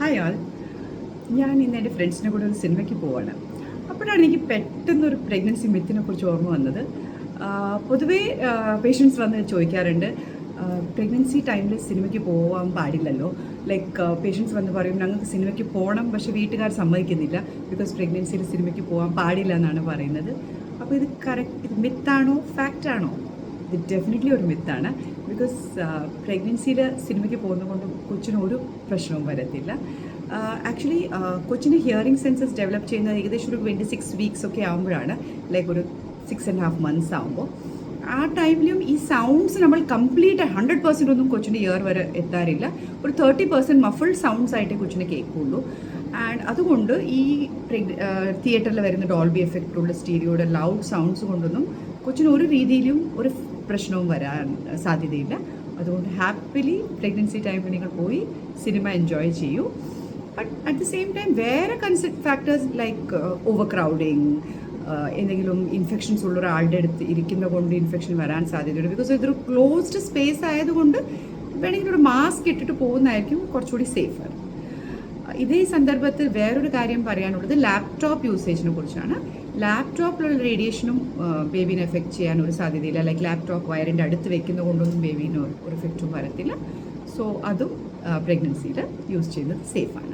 Hi ആൾ. ഞാൻ ഇന്ന് എൻ്റെ ഫ്രണ്ട്സിനെ കൂടെ ഒരു സിനിമയ്ക്ക് പോവാണ്. അപ്പോഴാണ് എനിക്ക് പെട്ടെന്നൊരു പ്രഗ്നൻസി മിത്തിനെ കുറിച്ച് ഓർമ്മ വന്നത്. പൊതുവേ പേഷ്യൻസ് വന്ന് ചോദിക്കാറുണ്ട്, പ്രഗ്നൻസി ടൈമിൽ സിനിമയ്ക്ക് പോകാൻ പാടില്ലല്ലോ. ലൈക്ക് പേഷ്യൻസ് വന്ന് പറയും ഞങ്ങൾക്ക് സിനിമയ്ക്ക് പോകണം, പക്ഷേ വീട്ടുകാർ സമ്മതിക്കുന്നില്ല, ബിക്കോസ് പ്രഗ്നൻസിയിൽ സിനിമയ്ക്ക് പോകാൻ പാടില്ല എന്നാണ് പറയുന്നത്. അപ്പോൾ ഇത് ഇത് മിത്താണോ ഫാക്റ്റാണോ? ഇത് ഡെഫിനറ്റ്ലി ഒരു മിത്താണ്. ബിക്കോസ് പ്രഗ്നൻസിയിൽ സിനിമയ്ക്ക് പോകുന്നത് കൊണ്ട് കൊച്ചിന് ഒരു പ്രശ്നവും വരത്തില്ല. ആക്ച്വലി കൊച്ചിന് ഹിയറിംഗ് സെൻസസ് ഡെവലപ്പ് ചെയ്യുന്നത് ഏകദേശം ഒരു 26 വീക്സ് ഒക്കെ ആകുമ്പോഴാണ്, ലൈക്ക് ഒരു 6.5 മന്ത്സ് ആകുമ്പോൾ. ആ ടൈമിലും ഈ സൗണ്ട്സ് നമ്മൾ കംപ്ലീറ്റ് 100% ഒന്നും കൊച്ചിൻ്റെ ഇയർ വരെ എത്താറില്ല. ഒരു 30% മഫിൾഡ് സൗണ്ട്സ് ആയിട്ടേ കൊച്ചിനെ കേൾക്കുള്ളൂ. ആൻഡ് അതുകൊണ്ട് ഈ തിയേറ്ററിൽ വരുന്ന ഡോൾബി എഫക്റ്റുള്ള സ്റ്റീരിയോയുടെ ലൗഡ് സൗണ്ട്സ് കൊണ്ടൊന്നും കൊച്ചിന് ഒരു രീതിയിലും ഒരു പ്രശ്നവും വരാൻ സാധ്യതയില്ല. അതുകൊണ്ട് ഹാപ്പിലി പ്രഗ്നൻസി ടൈമിൽ നിങ്ങൾ പോയി സിനിമ എൻജോയ് ചെയ്യൂ. But at the same time വേറെ ഫാക്ടേഴ്സ് ലൈക്ക് ഓവർ ക്രൗഡിങ്, എന്തെങ്കിലും ഇൻഫെക്ഷൻസ് ഉള്ള ഒരാളുടെ അടുത്ത് ഇരിക്കുന്ന കൊണ്ട് ഇൻഫെക്ഷൻ വരാൻ സാധ്യതയുണ്ട്. ബിക്കോസ് ഇതൊരു ക്ലോസ്ഡ് സ്പേസ് ആയതുകൊണ്ട് വേണമെങ്കിൽ ഒരു മാസ്ക് ഇട്ടിട്ട് പോകുന്നതായിരിക്കും കുറച്ചുകൂടി സേഫർ. ഇതേ സന്ദർഭത്തിൽ വേറൊരു കാര്യം പറയാനുള്ളത് ലാപ്ടോപ്പ് യൂസേജിനെ കുറിച്ചാണ്. ലാപ്ടോപ്പിലുള്ള റേഡിയേഷനും ബേബീനെ എഫക്റ്റ് ചെയ്യാൻ ഒരു സാധ്യതയില്ല. ലൈക്ക് ലാപ്ടോപ്പ് വയറിൻ്റെ അടുത്ത് വെക്കുന്ന കൊണ്ടൊന്നും ബേബീന് ഒരു എഫക്റ്റും വരത്തില്ല. സോ അതും പ്രഗ്നൻസിയിൽ യൂസ് ചെയ്യുന്നത് സേഫാണ്.